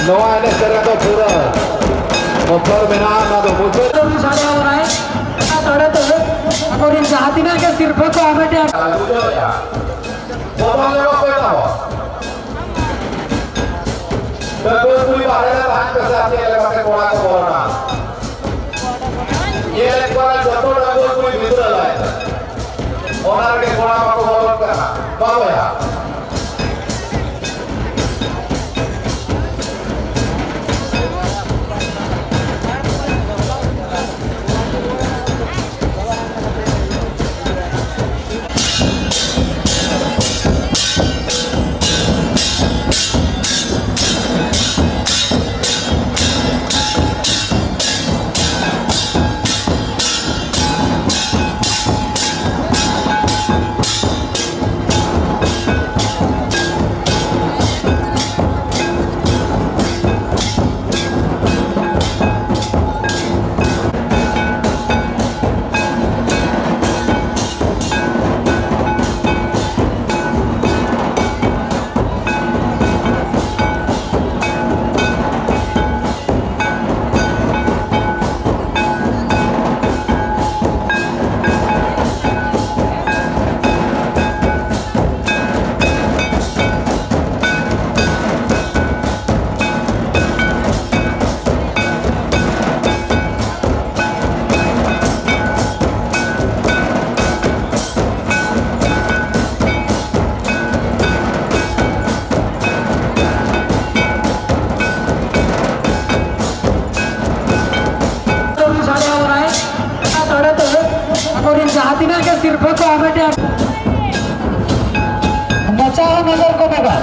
Noah ini sekarang tu pura motor menang atau motor. साढ़े हो रहा है साढ़े तो और इन जाती ना के सिर्फ को हमें डर Motor ni apa itu? Betul puli bahaya bahan kesehatan yang pakai kola ke kola. Ia kola jatuh dan puli biru lah. Orang ke kola pakai kola kerana, bawa ya. जाती ना के सिर्फ को हमें डर बचाओ नजर को बगा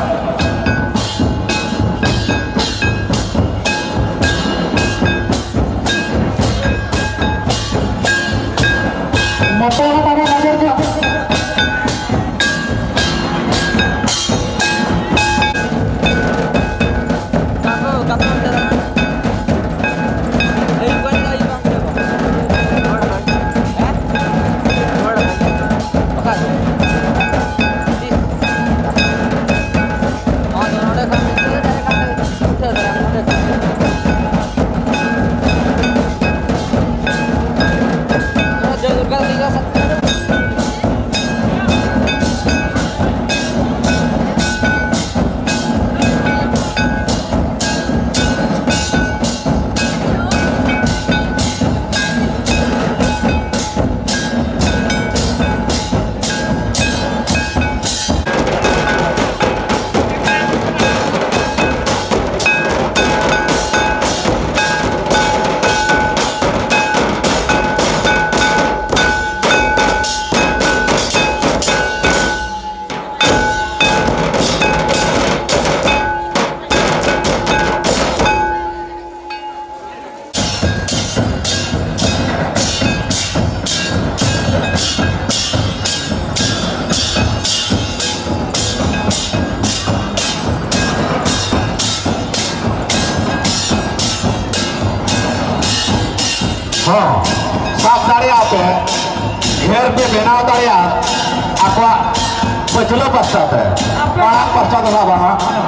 बचाओ नजर को हाँ, साफ दाढ़ी आते हैं, घेर पे बिना दाढ़ी आत, आपका बचलो पश्चात है, पाँच पश्चात था बना।